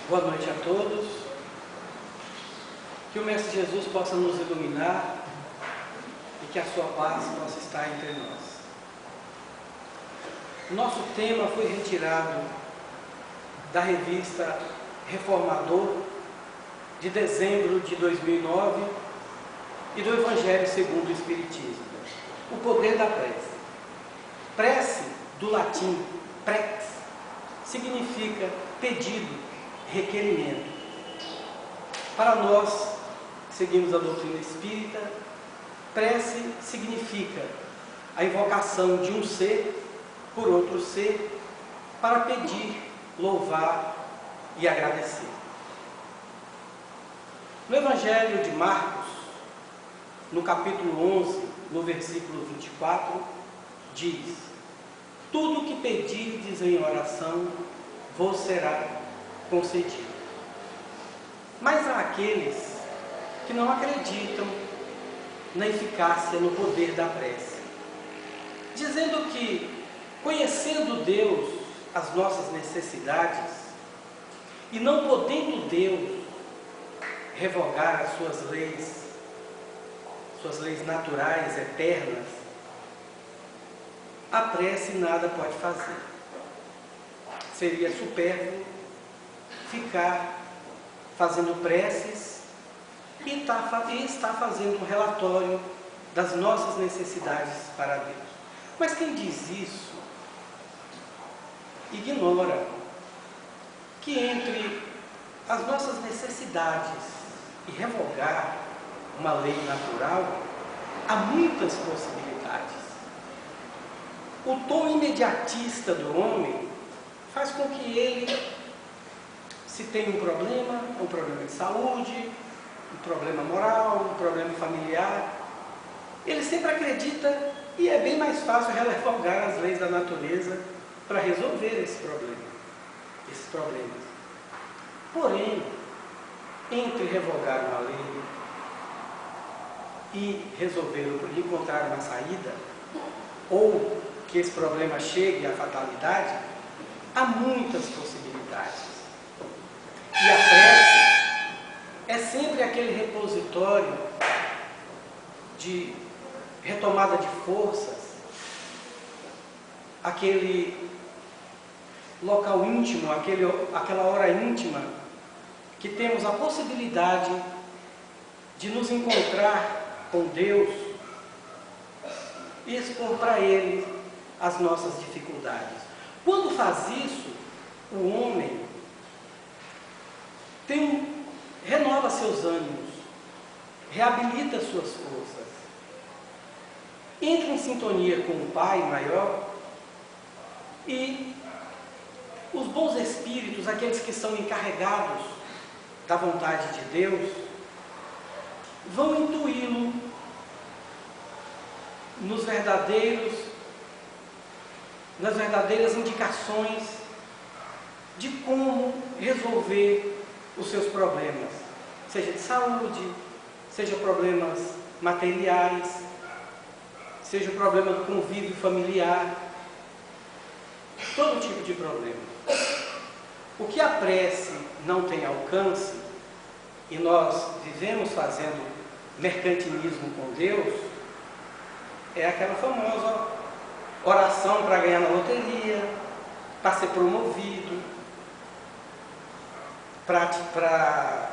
Boa noite a todos. Que o Mestre Jesus possa nos iluminar e que a sua paz possa estar entre nós. O nosso tema foi retirado da revista Reformador de dezembro de 2009 e do Evangelho segundo o Espiritismo. O poder da prece. Prece, do latim prex, significa pedido, requerimento. Para nós, que seguimos a doutrina espírita, prece significa a invocação de um ser por outro ser para pedir, louvar e agradecer. No Evangelho de Marcos, no capítulo 11, no versículo 24, diz: tudo o que pedirdes em oração vos será concedido. Mas há aqueles que não acreditam na eficácia, no poder da prece, dizendo que, conhecendo Deus as nossas necessidades, e não podendo Deus revogar as suas leis naturais, eternas, a prece nada pode fazer. Seria supérfluo ficar fazendo preces e estar fazendo um relatório das nossas necessidades para Deus. Mas quem diz isso ignora que entre as nossas necessidades e revogar uma lei natural há muitas possibilidades. O tom imediatista do homem faz com que ele, se tem um problema de saúde, um problema moral, um problema familiar, ele sempre acredita e é bem mais fácil revogar as leis da natureza para resolver esses problemas. Porém, entre revogar uma lei e encontrar uma saída, ou que esse problema chegue à fatalidade, há muitas possibilidades. E a prece é sempre aquele repositório de retomada de forças, aquele local íntimo, aquela hora íntima, que temos a possibilidade de nos encontrar com Deus e expor para Ele as nossas dificuldades. Quando faz isso, o homem renova seus ânimos, reabilita suas forças, entra em sintonia com o Pai maior e os bons espíritos, aqueles que são encarregados da vontade de Deus, vão intuí-lo nas verdadeiras indicações de como resolver os seus problemas, seja de saúde, seja problemas materiais, seja o problema do convívio familiar, todo tipo de problema. O que a prece não tem alcance, e nós vivemos fazendo mercantilismo com Deus, é aquela famosa oração para ganhar na loteria, para ser promovido, para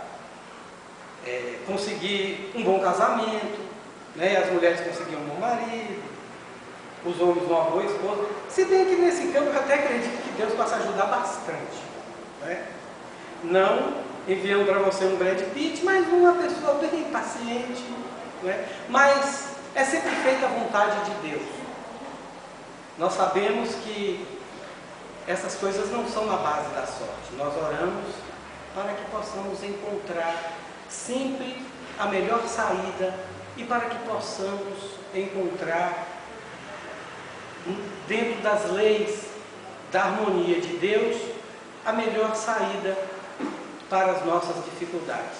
conseguir um bom casamento, né? As mulheres conseguiam um bom marido, os homens uma boa esposa. Se bem que nesse campo eu até acredito que Deus possa ajudar bastante, né? Não enviando para você um Brad Pitt, mas uma pessoa bem paciente, né? Mas é sempre feita a vontade de Deus. Nós sabemos que essas coisas não são na base da sorte. Nós oramos para que possamos encontrar sempre a melhor saída e para que possamos encontrar, dentro das leis da harmonia de Deus, a melhor saída para as nossas dificuldades.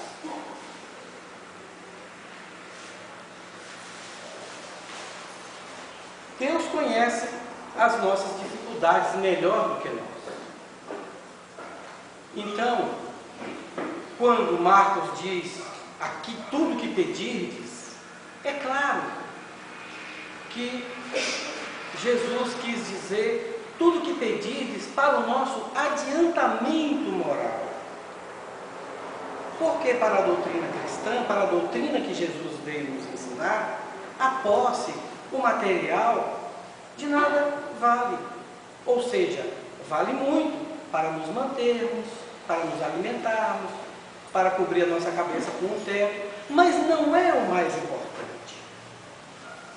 Deus conhece as nossas dificuldades melhor do que nós. Então, quando Marcos diz aqui tudo que pedirdes, é claro que Jesus quis dizer tudo que pedirdes para o nosso adiantamento moral. Porque para a doutrina cristã, para a doutrina que Jesus veio nos ensinar, a posse, o material, de nada vale. Ou seja, vale muito para nos mantermos, para nos alimentarmos, para cobrir a nossa cabeça com um teto, mas não é o mais importante.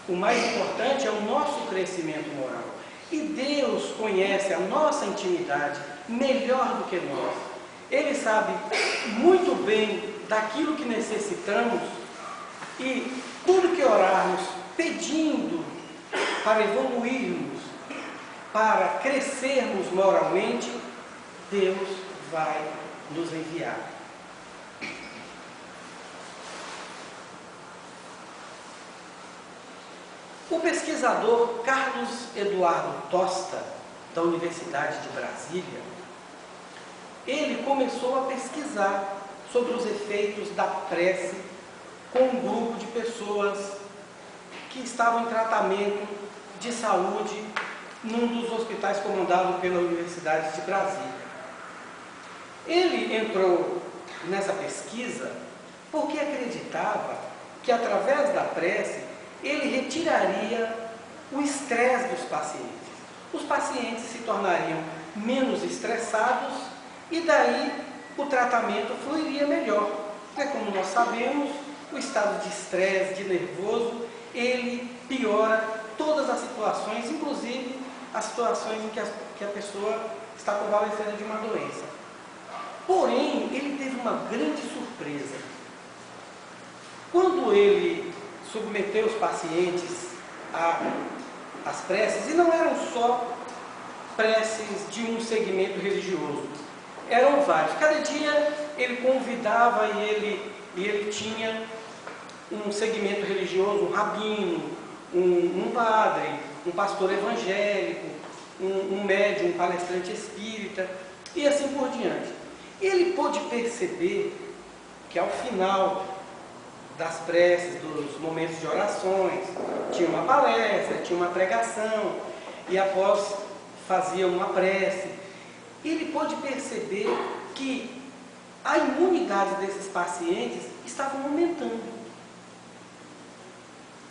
O mais importante é o nosso crescimento moral. E Deus conhece a nossa intimidade melhor do que nós. Ele sabe muito bem daquilo que necessitamos e tudo que orarmos pedindo para evoluirmos, para crescermos moralmente, Deus vai nos enviar. O pesquisador Carlos Eduardo Tosta, da Universidade de Brasília, ele começou a pesquisar sobre os efeitos da prece com um grupo de pessoas que estavam em tratamento de saúde num dos hospitais comandados pela Universidade de Brasília. Ele entrou nessa pesquisa porque acreditava que através da prece ele retiraria o estresse dos pacientes. Os pacientes se tornariam menos estressados e daí o tratamento fluiria melhor. Porque, como nós sabemos, o estado de estresse, de nervoso, ele piora todas as situações, inclusive as situações em que a pessoa está convalescendo de uma doença. Porém, ele teve uma grande surpresa. Quando ele submeteu os pacientes às preces, e não eram só preces de um segmento religioso, eram vários. Cada dia ele convidava e ele tinha um segmento religioso, um rabino, um padre, um pastor evangélico, um médium, um palestrante espírita, e assim por diante. Ele pôde perceber que ao final das preces, dos momentos de orações, tinha uma palestra, tinha uma pregação, e após fazia uma prece. Ele pôde perceber que a imunidade desses pacientes estava aumentando.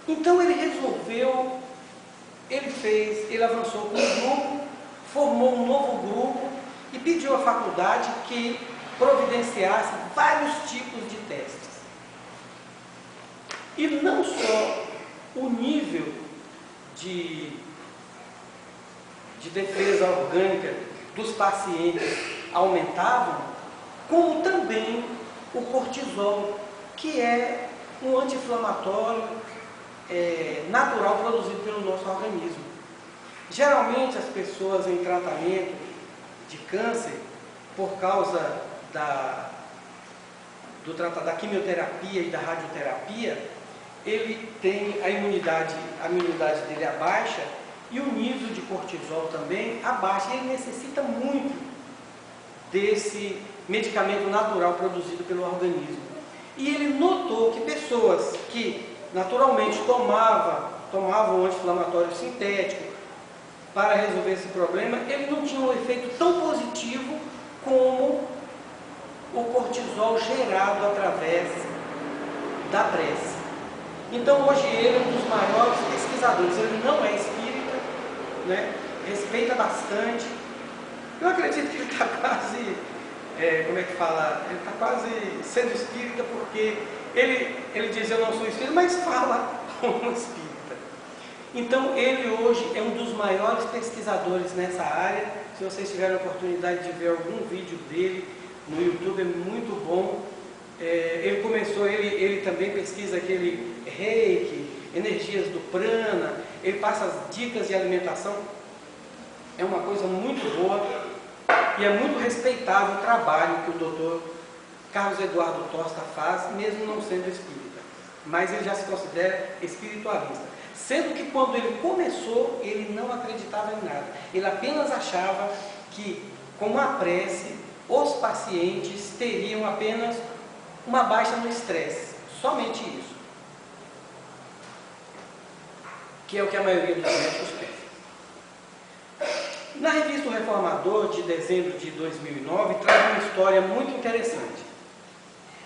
Então ele resolveu, ele avançou com um grupo, formou um novo grupo e pediu à faculdade que providenciasse vários tipos de testes. E não só o nível de defesa orgânica dos pacientes aumentavam, como também o cortisol, que é um anti-inflamatório natural produzido pelo nosso organismo. Geralmente as pessoas em tratamento de câncer, por causa da quimioterapia e da radioterapia, ele tem a imunidade dele abaixa e o nível de cortisol também abaixa. Ele necessita muito desse medicamento natural produzido pelo organismo. E ele notou que pessoas que naturalmente tomavam um anti-inflamatório sintético para resolver esse problema, ele não tinha um efeito tão positivo como o cortisol gerado através da prece. Então hoje ele é um dos maiores pesquisadores. Ele não é espírita, né? Respeita bastante. Eu acredito que ele está quase, ele está quase sendo espírita, porque ele diz: eu não sou espírita, mas fala como espírita. Então ele hoje é um dos maiores pesquisadores nessa área. Se vocês tiverem a oportunidade de ver algum vídeo dele no YouTube, é muito bom. Ele também pesquisa aquele reiki, energias do prana, ele passa as dicas de alimentação. É uma coisa muito boa e é muito respeitável o trabalho que o doutor Carlos Eduardo Tosta faz, mesmo não sendo espírita, mas ele já se considera espiritualista, sendo que quando ele começou, ele não acreditava em nada, ele apenas achava que com a prece os pacientes teriam apenas uma baixa no estresse, somente isso, que é o que a maioria dos médicos pensa. Na revista O Reformador, de dezembro de 2009, traz uma história muito interessante.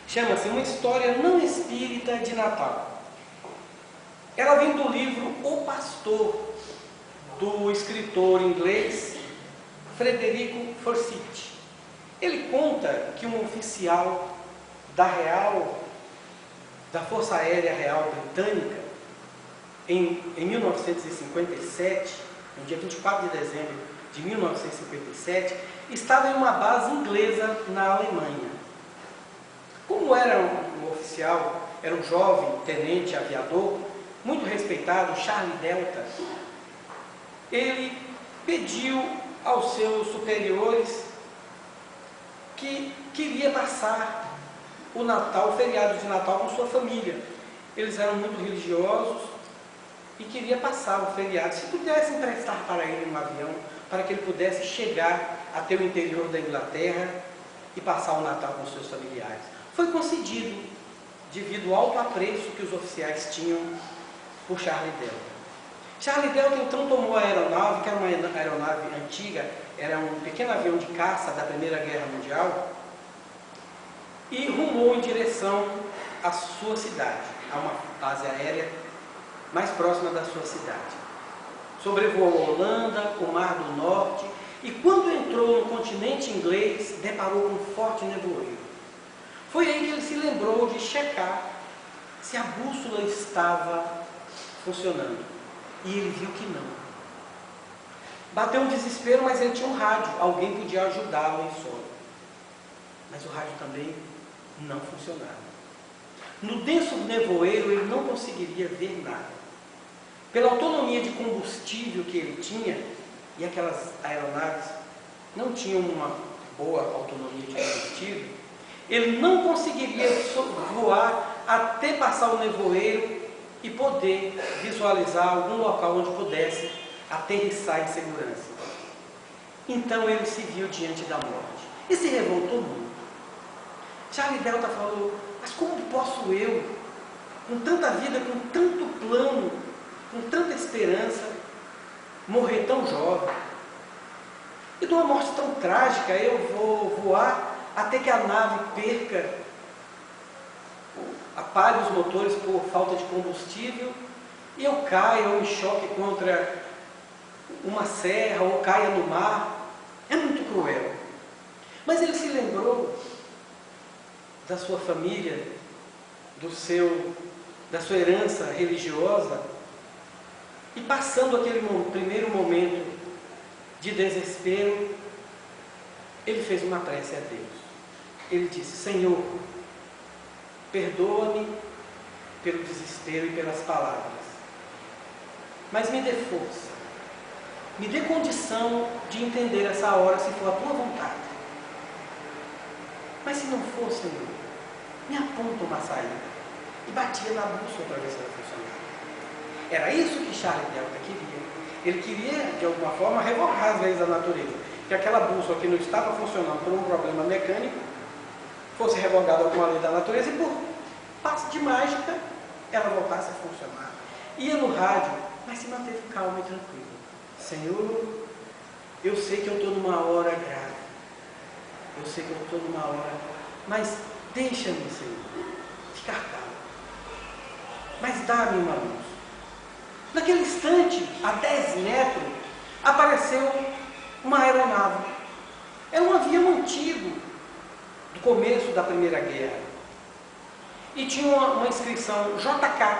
Chama-se Uma História Não Espírita de Natal. Ela vem do livro O Pastor, do escritor inglês Frederico Forsyth. Ele conta que um oficial da Força Aérea Real Britânica, em 1957, no dia 24 de dezembro de 1957, estava em uma base inglesa na Alemanha. Como era um oficial, era um jovem tenente aviador, muito respeitado, Charlie Delta, ele pediu aos seus superiores que queria passar o Natal, o feriado de Natal com sua família. Eles eram muito religiosos e queria passar o feriado, se pudesse emprestar para ele um avião, para que ele pudesse chegar até o interior da Inglaterra e passar o Natal com seus familiares. Foi concedido, devido ao alto apreço que os oficiais tinham por Charlie Delta. Charlie Delta então tomou a aeronave, que era uma aeronave antiga, era um pequeno avião de caça da Primeira Guerra Mundial, e rumou em direção à sua cidade, a uma base aérea mais próxima da sua cidade. Sobrevoou a Holanda, o Mar do Norte, e quando entrou no continente inglês, deparou com um forte nevoeiro. Foi aí que ele se lembrou de checar se a bússola estava funcionando. E ele viu que não. Bateu um desespero, mas ele tinha um rádio. Alguém podia ajudá-lo em sono. Mas o rádio também não funcionava. No denso nevoeiro, ele não conseguiria ver nada. Pela autonomia de combustível que ele tinha, e aquelas aeronaves não tinham uma boa autonomia de combustível, ele não conseguiria voar até passar o nevoeiro e poder visualizar algum local onde pudesse aterrissar em segurança. Então ele se viu diante da morte e se revoltou muito. Charlie Delta falou: mas como posso eu, com tanta vida, com tanto plano, com tanta esperança, morrer tão jovem? E de uma morte tão trágica, eu vou voar até que a nave perca, apague os motores por falta de combustível, e eu caia ou me choque contra uma serra, ou caia no mar. É muito cruel. Mas ele se lembrou da sua família, da sua herança religiosa, e passando aquele primeiro momento de desespero, ele fez uma prece a Deus. Ele disse: Senhor, perdoa-me pelo desespero e pelas palavras, mas me dê força, me dê condição de entender essa hora, se for a tua vontade. Mas se não for, Senhor, me aponta uma saída. E batia na bússola para ver se ela funcionava. Era isso que Charlie Delta queria. Ele queria, de alguma forma, revogar as leis da natureza. Que aquela bússola que não estava funcionando por um problema mecânico fosse revogada com a lei da natureza e, por passe de mágica, ela voltasse a funcionar. Ia no rádio, mas se manteve calmo e tranquilo. Senhor, eu sei que eu estou numa hora grave. Eu sei que eu estou numa hora, mas deixa-me, Senhor, ficar calmo. Mas dá-me uma luz. Naquele instante, a 10 metros, apareceu uma aeronave. Era um avião antigo, do começo da Primeira Guerra. E tinha uma inscrição JK,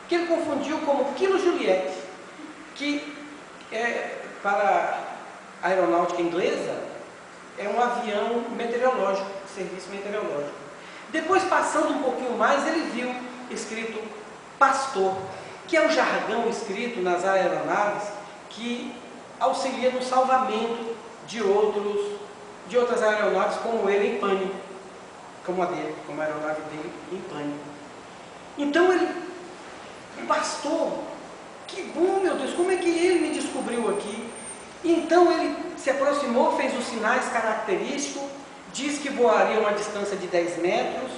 que ele confundiu como Kilo Juliette, que para a aeronáutica inglesa é um avião meteorológico, serviço meteorológico. Depois, passando um pouquinho mais, ele viu escrito Pastor, que é o jargão escrito nas aeronaves que auxilia no salvamento de outras aeronaves como ele em pânico, como a aeronave dele em pânico. Então o pastor, que bom, meu Deus, como é que ele me descobriu aqui? Então ele se aproximou, fez os sinais característicos diz que voaria a uma distância de 10 metros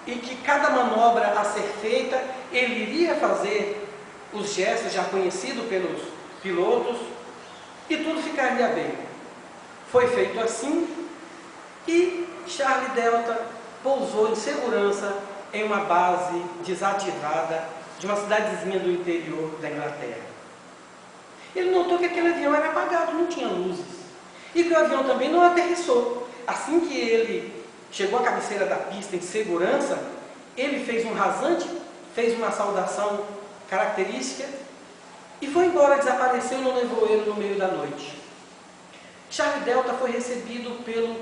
e que cada manobra a ser feita, ele iria fazer os gestos já conhecidos pelos pilotos e tudo ficaria bem. Foi feito assim e Charlie Delta pousou em segurança em uma base desativada de uma cidadezinha do interior da Inglaterra. Ele notou que aquele avião era apagado, não tinha luzes. E que o avião também não aterrissou. Assim que ele chegou à cabeceira da pista em segurança, ele fez um rasante, fez uma saudação característica e foi embora, desapareceu no nevoeiro no meio da noite. Charlie Delta foi recebido pelo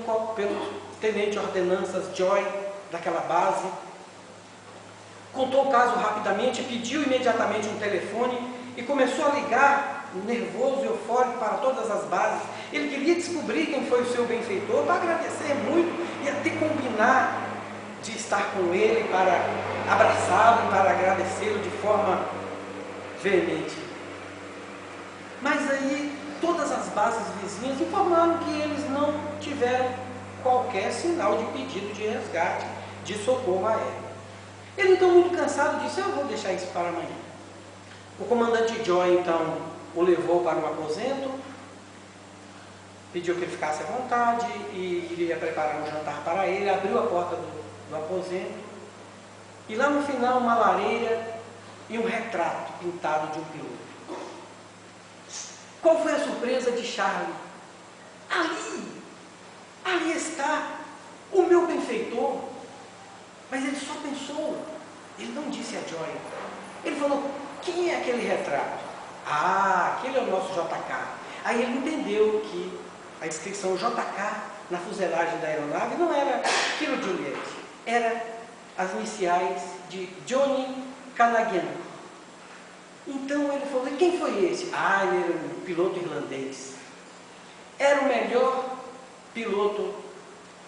tenente ordenanças Joy daquela base, contou o caso rapidamente, pediu imediatamente um telefone e começou a ligar, nervoso e eufórico, para todas as bases. Ele queria descobrir quem foi o seu benfeitor, para agradecer muito e até combinar de estar com ele para abraçá-lo e para agradecê-lo de forma veemente. Mas aí todas as bases vizinhas informaram que eles não tiveram qualquer sinal de pedido de resgate, de socorro aéreo. Ele, então, muito cansado, disse: eu vou deixar isso para amanhã. O comandante Joy, então, o levou para um aposento, pediu que ele ficasse à vontade e iria preparar um jantar para ele, abriu a porta do aposento e lá no final uma lareira e um retrato pintado de um piloto. Qual foi a surpresa de Charlie? Ali está o meu benfeitor. Mas ele só pensou, ele não disse a Joy. Ele falou: quem é aquele retrato? Ah, aquele é o nosso JK. Aí ele entendeu que a inscrição JK na fuselagem da aeronave não era Kilo Juliet, era as iniciais de Johnny Canagian. Então ele falou: e quem foi esse? Ah, ele era um piloto irlandês. Era o melhor piloto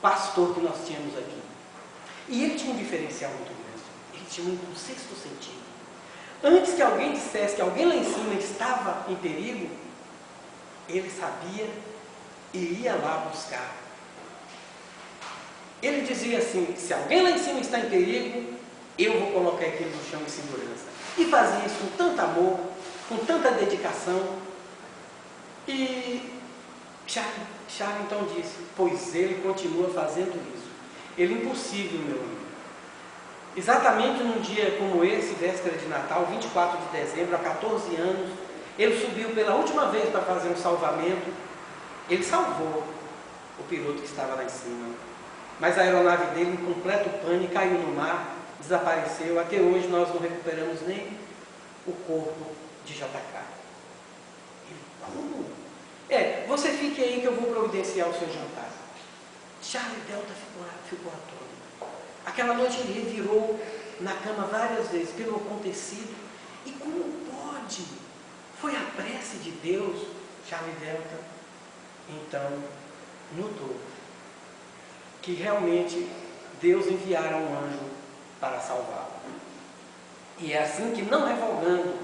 pastor que nós tínhamos aqui. E ele tinha um diferencial muito grande. Ele tinha um sexto sentido. Antes que alguém dissesse que alguém lá em cima estava em perigo, ele sabia e ia lá buscar. Ele dizia assim: se alguém lá em cima está em perigo, eu vou colocar aquele no chão em segurança. E fazia isso com tanto amor, com tanta dedicação. E Charlie então disse: pois ele continua fazendo isso. Ele é impossível, meu amigo. Exatamente num dia como esse, véspera de Natal, 24 de dezembro, há 14 anos, ele subiu pela última vez para fazer um salvamento. Ele salvou o piloto que estava lá em cima. Mas a aeronave dele, em completo pânico, caiu no mar, desapareceu. Até hoje nós não recuperamos nem o corpo de JK. Ele: como? Você fique aí que eu vou providenciar o seu jantar. Charlie Delta ficou atônito. Aquela noite ele revirou na cama várias vezes pelo acontecido. E como pode? Foi a prece de Deus. Charlie Delta então notou que realmente Deus enviara um anjo para salvá-lo. E é assim que, não revogando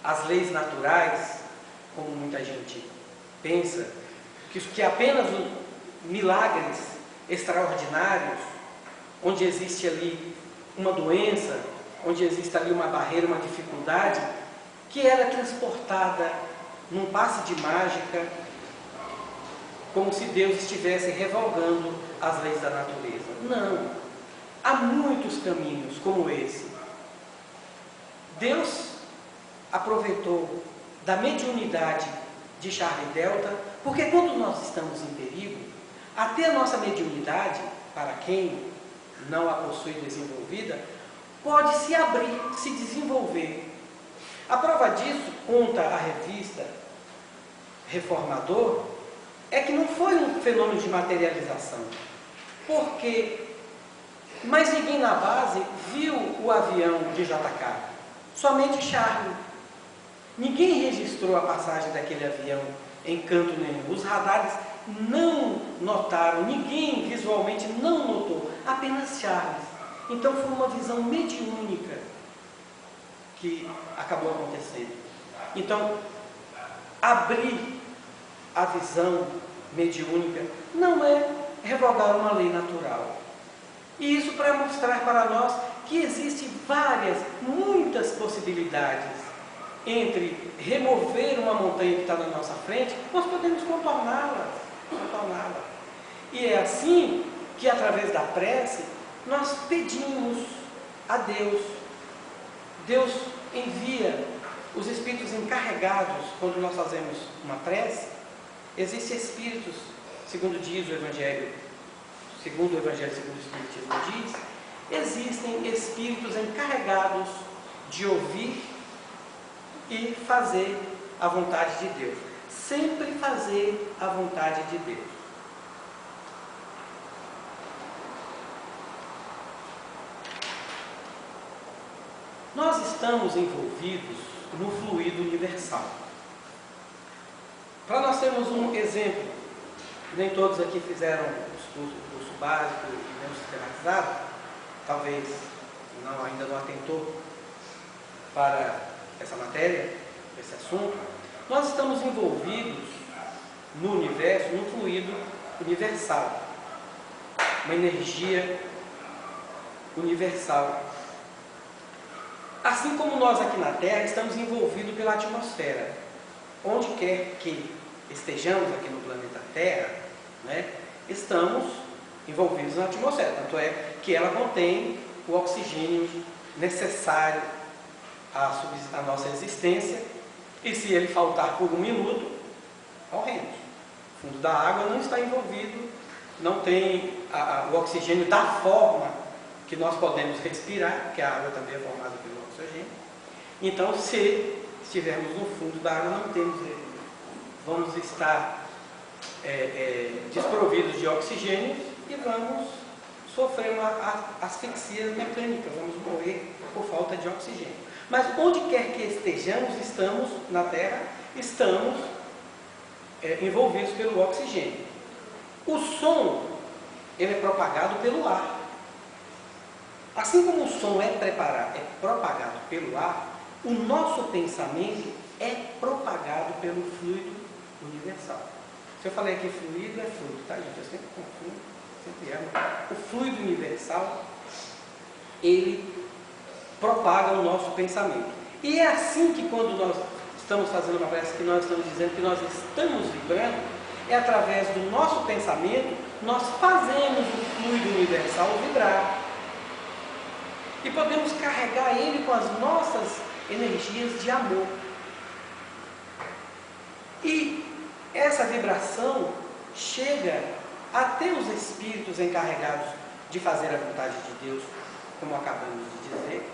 as leis naturais, como muita gente pensa, que apenas milagres extraordinários, onde existe ali uma doença, onde existe ali uma barreira, uma dificuldade, que era transportada num passe de mágica, como se Deus estivesse revogando as leis da natureza. Não. Há muitos caminhos como esse. Deus aproveitou da mediunidade de Charlie Delta, porque quando nós estamos em perigo, até a nossa mediunidade, para quem não a possui desenvolvida, pode se abrir, se desenvolver. A prova disso, conta a revista Reformador, é que não foi um fenômeno de materialização, porque mais ninguém na base viu o avião de JK, somente Charlie. Ninguém registrou a passagem daquele avião em canto nenhum. Os radares não notaram, ninguém visualmente não notou, apenas Charles. Então foi uma visão mediúnica que acabou acontecendo. Então, abrir a visão mediúnica, não é revogar uma lei natural. E isso para mostrar para nós que existem muitas possibilidades entre remover uma montanha que está na nossa frente, nós podemos contorná-la. E é assim que, através da prece, nós pedimos a Deus. Deus envia os espíritos encarregados, quando nós fazemos uma prece. Existem espíritos, segundo diz o Evangelho, segundo o Espiritismo diz, existem espíritos encarregados de ouvir e fazer a vontade de Deus. Sempre fazer a vontade de Deus. Nós estamos envolvidos no fluido universal. Para nós termos um exemplo, nem todos aqui fizeram o curso básico e nem o sistematizado, talvez ainda não atentou para essa matéria, esse assunto. Nós estamos envolvidos no universo, no fluido universal, uma energia universal. Assim como nós aqui na Terra estamos envolvidos pela atmosfera. Onde quer que estejamos aqui no planeta Terra, né, estamos envolvidos na atmosfera. Tanto é que ela contém o oxigênio necessário à nossa existência. E se ele faltar por um minuto, morremos. O fundo da água não está envolvido, não tem o oxigênio da forma que nós podemos respirar, porque a água também é formada pelo oxigênio. Então, se estivermos no fundo da água, vamos estar desprovidos de oxigênio e vamos sofrer uma asfixia mecânica, vamos morrer por falta de oxigênio. Mas onde quer que estejamos, estamos na Terra, estamos envolvidos pelo oxigênio. O som, ele é propagado pelo ar. Assim como o som é propagado pelo ar, o nosso pensamento é propagado pelo fluido universal. Se eu falei aqui fluido, é fluido, tá, gente? Eu sempre confundo, sempre erro. O fluido universal, ele propaga o nosso pensamento. E é assim que, quando nós estamos fazendo uma prece, que nós estamos dizendo que nós estamos vibrando, é através do nosso pensamento, nós fazemos o fluido universal vibrar. E podemos carregar ele com as nossas energias de amor. E essa vibração chega até os espíritos encarregados de fazer a vontade de Deus, como acabamos de dizer.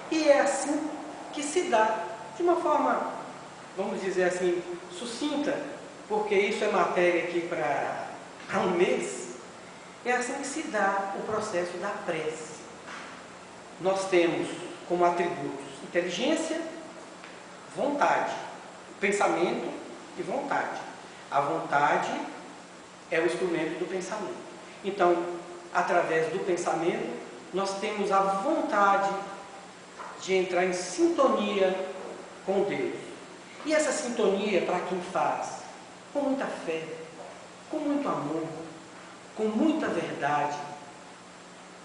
E é assim que se dá, de uma forma, vamos dizer assim, sucinta, porque isso é matéria aqui para um mês. É assim que se dá o processo da prece. Nós temos como atributos inteligência, vontade, pensamento e vontade. A vontade é o instrumento do pensamento. Então, através do pensamento, nós temos a vontade de entrar em sintonia com Deus. E essa sintonia, para quem faz com muita fé, com muito amor, com muita verdade,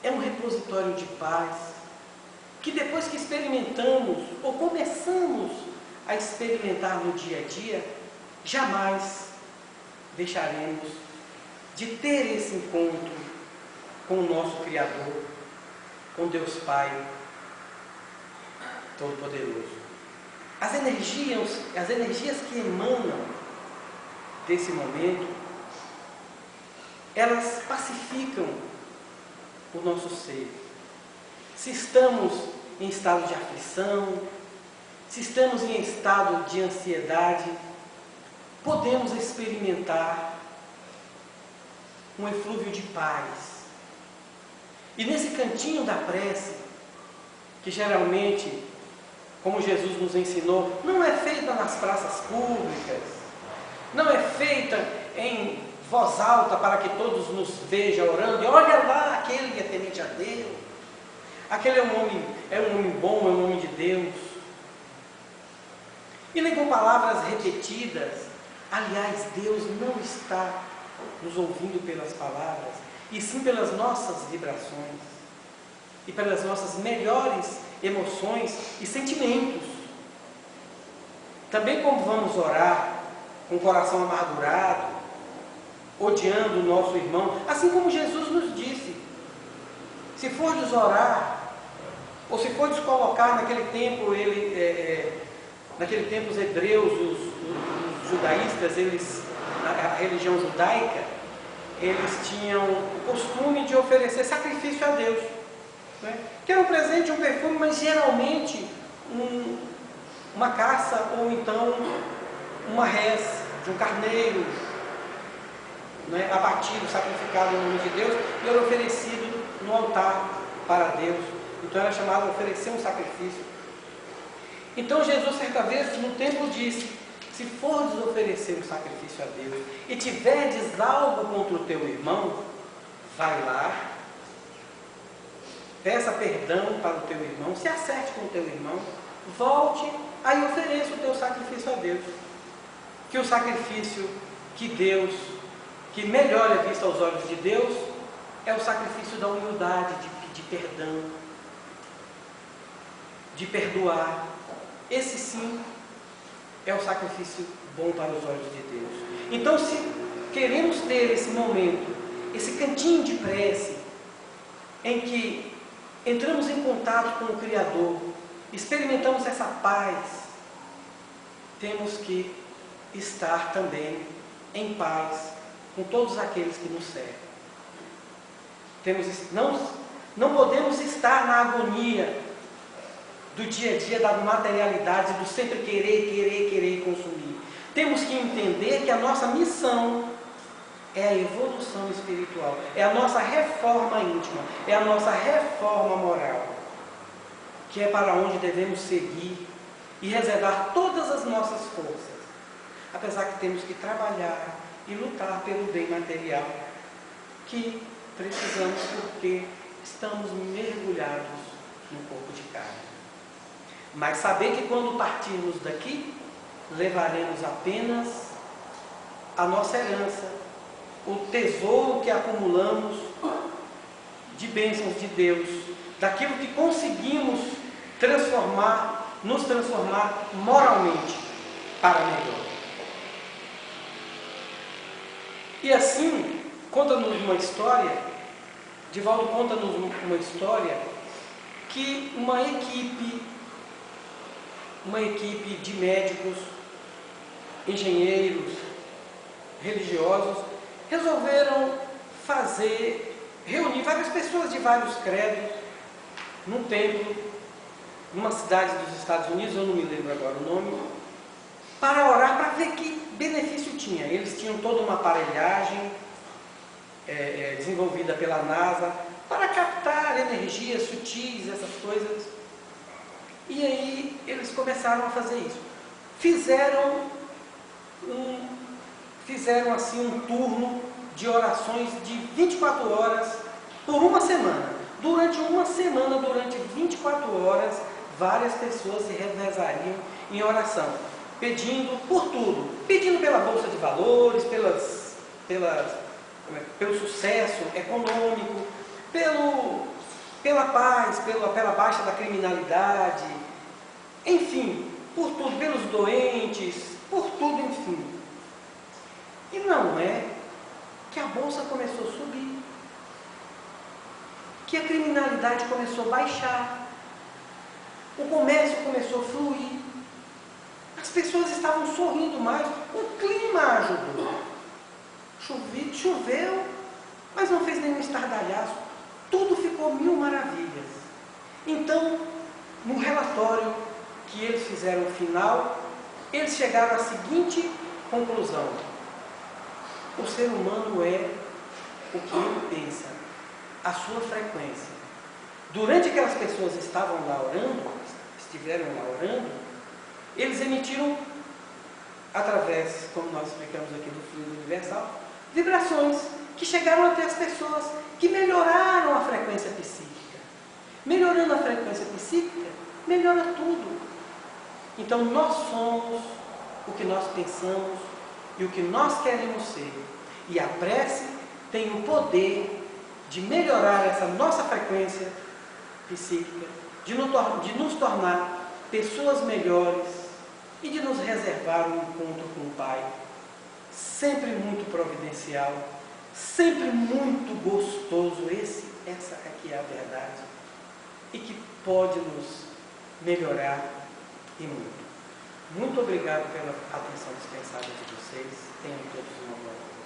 é um repositório de paz, que depois que experimentamos, ou começamos a experimentar no dia a dia, jamais deixaremos de ter esse encontro com o nosso Criador, com Deus Pai Todo-Poderoso. As energias que emanam desse momento, elas pacificam o nosso ser. Se estamos em estado de aflição, se estamos em estado de ansiedade, podemos experimentar um eflúvio de paz. E nesse cantinho da prece, que geralmente, como Jesus nos ensinou, não é feita nas praças públicas, não é feita em voz alta para que todos nos vejam orando, e olha lá aquele que é temente a Deus, aquele é um homem bom, é um homem de Deus. E nem com palavras repetidas. Aliás, Deus não está nos ouvindo pelas palavras, e sim pelas nossas vibrações e pelas nossas melhores emoções e sentimentos. Também como vamos orar com o coração amargurado, odiando o nosso irmão, assim como Jesus nos disse, se fordes orar, ou se fordes colocar naquele tempo, naquele tempo os hebreus, os judaístas, a religião judaica, eles tinham o costume de oferecer sacrifício a Deus, né? Que era um presente, um perfume, mas geralmente uma caça ou então uma res de um carneiro, né, abatido, sacrificado em nome de Deus, e era oferecido no altar para Deus. Então era chamado de oferecer um sacrifício. Então Jesus certa vez no templo disse: se fordes oferecer um sacrifício a Deus e tiverdes algo contra o teu irmão, vai lá, peça perdão para o teu irmão, se acerte com o teu irmão, volte, aí ofereça o teu sacrifício a Deus. Que o sacrifício que melhor é visto aos olhos de Deus é o sacrifício da humildade, de pedir perdão, de perdoar. Esse sim é o sacrifício bom para os olhos de Deus. Então, se queremos ter esse momento, esse cantinho de prece, em que entramos em contato com o Criador, experimentamos essa paz, temos que estar também em paz com todos aqueles que nos servem. Não podemos estar na agonia do dia a dia, da materialidade, do sempre querer consumir. Temos que entender que a nossa missão é a evolução espiritual, é a nossa reforma íntima, é a nossa reforma moral, que é para onde devemos seguir e reservar todas as nossas forças, apesar que temos que trabalhar e lutar pelo bem material, que precisamos porque estamos mergulhados no corpo de carne. Mas saber que quando partirmos daqui, levaremos apenas a nossa herança, o tesouro que acumulamos de bênçãos de Deus, daquilo que conseguimos nos transformar moralmente para melhor. E assim, conta-nos uma história, Divaldo conta-nos uma história que uma equipe de médicos, engenheiros, religiosos, resolveram reunir várias pessoas de vários credos num templo, numa cidade dos Estados Unidos, eu não me lembro agora o nome, para orar, para ver que benefício tinha. Eles tinham toda uma aparelhagem desenvolvida pela NASA para captar energias sutis, essas coisas. E aí eles começaram a fazer isso. Fizeram assim um turno de orações de 24 horas por uma semana. Durante uma semana, durante 24 horas, várias pessoas se revezariam em oração, pedindo por tudo, pedindo pela Bolsa de Valores, pelo sucesso econômico, pela paz, pela baixa da criminalidade, enfim, por tudo, pelos doentes, por tudo, enfim. E não é que a Bolsa começou a subir, que a criminalidade começou a baixar, o comércio começou a fluir, as pessoas estavam sorrindo mais, o clima ajudou. Choveu, mas não fez nenhum estardalhaço, tudo ficou mil maravilhas. Então, no relatório que eles fizeram no final, eles chegaram à seguinte conclusão: o ser humano é o que ele pensa, a sua frequência. Durante que aquelas pessoas estiveram lá orando, eles emitiram, através, como nós explicamos aqui do fluido universal, vibrações que chegaram até as pessoas, que melhoraram a frequência psíquica. Melhorando a frequência psíquica, melhora tudo. Então nós somos o que nós pensamos e o que nós queremos ser. E a prece tem o poder de melhorar essa nossa frequência psíquica, de nos tornar pessoas melhores e de nos reservar um encontro com o Pai, sempre muito providencial, sempre muito gostoso. Essa aqui é a verdade, e que pode nos melhorar e muito. Muito obrigado pela atenção dispensada de vocês. Tenham todos uma boa noite.